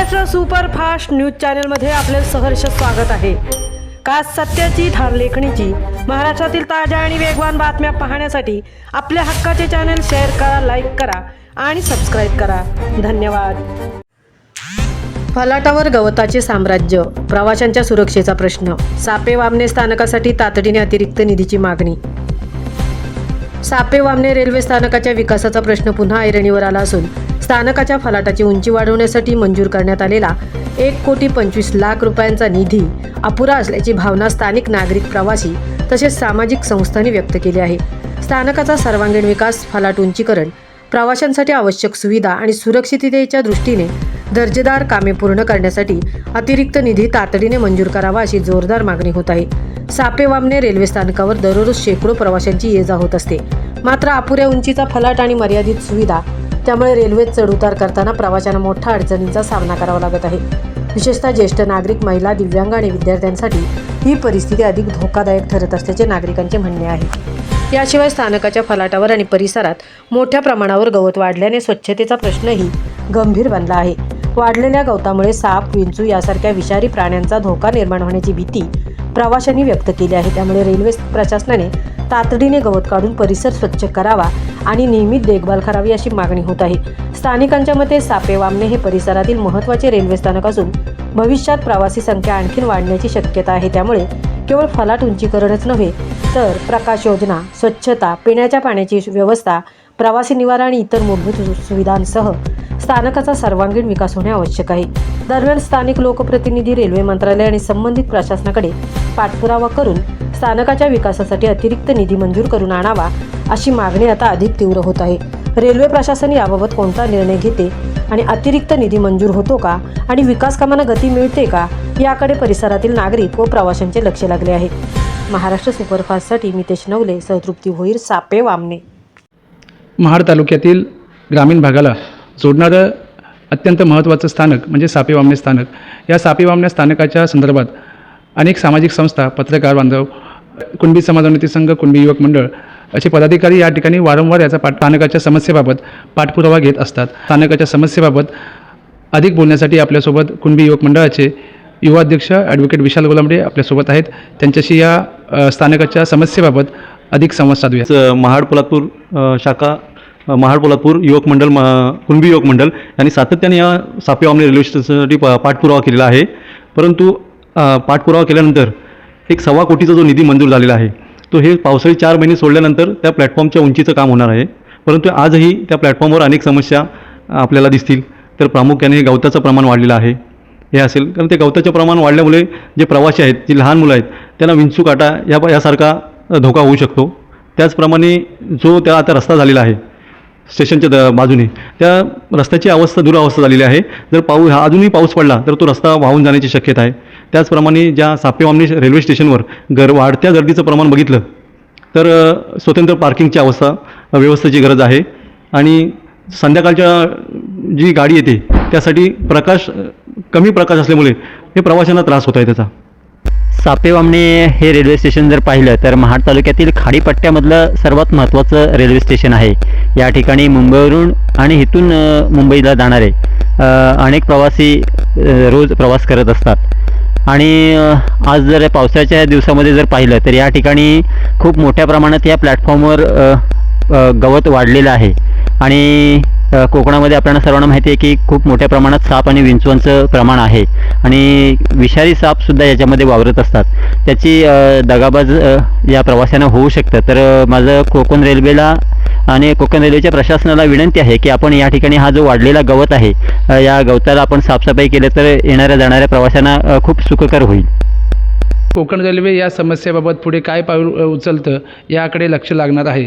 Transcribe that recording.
Maharashtra superfast news चॅनलमध्ये आपले सहर्ष स्वागत आहे। खास सत्याची ठार लेखणीची महाराष्ट्रातील ताज्या आणि वेगवान बातम्या पाहण्यासाठी आपल्या हक्काचे चॅनल शेअर करा, लाईक करा आणि सबस्क्राईब करा। धन्यवाद। फलाटावर गवताचे साम्राज्य, प्रवाशांच्या सुरक्षेचा प्रश्न, सापे वामने स्थानकासाठी तातडीने अतिरिक्त निधीची मागणी। सापे वामने रेल्वे स्थानकाच्या विकासाचा प्रश्न पुन्हा ऐरणीवर आला असून स्थानकाच्या फलाटाची उंची वाढवण्यासाठी मंजूर करण्यात आलेला 1,25,00,000 रुपयांचा निधी अपुरा असल्याची भावना स्थानिक नागरिक, प्रवासी तसेच सामाजिक संस्थांनी व्यक्त केली आहे। स्थानकाचा सर्वांगीण विकास, फलाट उंचीकरण, प्रवाशांसाठी आवश्यक सुविधा आणि सुरक्षिततेच्या दृष्टीने दर्जेदार कामे पूर्ण करण्यासाठी अतिरिक्त निधी तातडीने मंजूर करावा अशी जोरदार मागणी होत आहे। सापे वामने रेल्वे स्थानकावर दररोज शेकडो प्रवाशांची ये जा होत असते, मात्र अपुऱ्या उंचीचा फलाट आणि मर्यादित सुविधा त्यामुळे रेल्वेत चढउतार करताना प्रवाशांना मोठ्या अडचणींचा सामना करावा लागत आहे। विशेषतः ज्येष्ठ नागरिक, महिला, दिव्यांग आणि विद्यार्थ्यांसाठी ही परिस्थिती अधिक धोकादायक ठरत असल्याचे नागरिकांचे म्हणणे आहे। याशिवाय स्थानकाच्या फलाटावर आणि परिसरात मोठ्या प्रमाणावर गवत वाढल्याने स्वच्छतेचा प्रश्नही गंभीर बनला आहे। वाढलेल्या गवतामुळे साप, विंचू यासारख्या विषारी प्राण्यांचा धोका निर्माण होण्याची भीती प्रवाशांनी व्यक्त केली आहे। त्यामुळे रेल्वे प्रशासनाने तातडीने गवत काढून परिसर स्वच्छ करावा आणि नियमित देखभाल करावी अशी मागणी होत आहे। स्थानिकांच्या मते सापे वामने हे परिसरातील महत्त्वाचे रेल्वे स्थानक असून भविष्यात प्रवासी संख्या आणखी वाढण्याची शक्यता आहे। त्यामुळे केवळ फलाट उंचीकरणच नव्हे तर प्रकाश योजना, स्वच्छता, पिण्याच्या पाण्याची व्यवस्था, प्रवासी निवारा आणि इतर मूलभूत सुविधांसह स्थानकाचा सर्वांगीण विकास होणे आवश्यक आहे। दरम्यान स्थानिक लोकप्रतिनिधी, रेल्वे मंत्रालय आणि संबंधित प्रशासनाकडे पाठपुरावा करून स्थानकाच्या विकासासाठी अतिरिक्त निधी मंजूर करून आणावा अशी मागणी आता अधिक तीव्र होत आहे। रेल्वे प्रशासन याबाबत कोणता निर्णय घेते आणि अतिरिक्त निधी मंजूर होतो का आणि विकास कामांना गती मिळते का याकडे परिसरातील नागरिक व प्रवाशांचे लक्ष लागले आहे। महाराष्ट्र सुपरफास्टसाठी मितेश नवले, सहतृप्ती भोईर, सापे वामने। महाड तालुक्यातील ग्रामीण भागाला जोडणारं अत्यंत महत्त्वाचं स्थानक म्हणजे सापे वामने स्थानक। या सापे वामने स्थानकाच्या संदर्भात अनेक सामाजिक संस्था, पत्रकार बांधव, कुणबी समाजोन्नती संघ, कुणबी युवक मंडळ असे पदाधिकारी या ठिकाणी वारंवार याचा स्थानकाच्या समस्येबाबत पाठपुरावा घेत असतात। स्थानकाच्या समस्येबाबत अधिक बोलण्यासाठी आपल्यासोबत कुणबी युवक मंडळाचे युवा अध्यक्ष ॲडव्होकेट विशाल गोलांबडे आपल्यासोबत आहेत। त्यांच्याशी या स्थानकाच्या समस्येबाबत अधिक संवाद साधूया। महाड पोलादपूर शाखा, महाड पोलादपूर युवक मंडळ, कुणबी युवक मंडळ यांनी सातत्याने या सापे वामने रेल्वे स्टेशनसाठी पाठपुरावा केलेला आहे। परंतु पाठपुरावा केल्यानंतर 1.25 कोटीचा जो निधी मंजूर झालेला आहे तो हे पावसाळी 4 महिने सोडल्यानंतर त्या प्लॅटफॉर्मच्या उंचीचं काम होणार आहे। परंतु आजही त्या प्लॅटफॉर्मवर अनेक समस्या आपल्याला दिसतील। तर प्रामुख्याने गवताचं प्रमाण वाढलेलं आहे हे असेल, कारण ते गवताचं प्रमाण वाढल्यामुळे जे प्रवासी आहेत, जी लहान मुलं आहेत, त्यांना विंचू, काटा यासारखा धोका होऊ शकतो। त्याचप्रमाणे जो त्या आता रस्ता झालेला आहे स्टेशनच्या बाजूने, त्या रस्त्याची अवस्था दुरावस्था झालेली आहे। जर अजूनही पाऊस पडला तर तो रस्ता वाहून जाण्याची शक्यता आहे। त्याचप्रमाणे ज्या सापे वामने रेल्वे स्टेशनवर वाढत्या गर्दीचं प्रमाण बघितलं तर स्वतंत्र पार्किंगची व्यवस्थेची गरज आहे आणि संध्याकाळच्या जी गाडी येते त्यासाठी कमी प्रकाश असल्यामुळे हे प्रवाशांना त्रास होत आहे त्याचा। सापे वामने हे रेल्वे स्टेशन जर पाहिलं तर महाड तालुक्यातील खाडीपट्ट्यामधलं सर्वात महत्त्वाचं रेल्वे स्टेशन आहे। या ठिकाणी मुंबईवरून आणि इथून मुंबईला जाणारे अनेक प्रवासी रोज प्रवास करत असतात आणि आज जर पावसाच्या दिवसामध्ये जर पाहिलं तर या ठिकाणी खूप मोठ्या प्रमाणात या प्लॅटफॉर्मवर गवत वाढलेलं आहे आणि कोकणामध्ये आपल्याला सर्वांना माहिती आहे की खूप मोठ्या प्रमाणात साप आणि विंचवांचं प्रमाण आहे आणि विषारी सापसुद्धा याच्यामध्ये वावरत असतात। त्याची दगाबाज या प्रवाशांना होऊ शकतं। तर माझं कोकण रेल्वेला आणि कोकण रेल्वेच्या प्रशासनाला विनंती आहे की आपण या ठिकाणी हा जो वाढलेला गवत आहे या गवताला आपण साफसफाई केलं तर येणाऱ्या जाणाऱ्या प्रवाशांना खूप सुखकर होईल। कोकण रेल्वे या समस्येबाबत पुढे काय पाऊल उचलतं याकडे लक्ष लागणार आहे।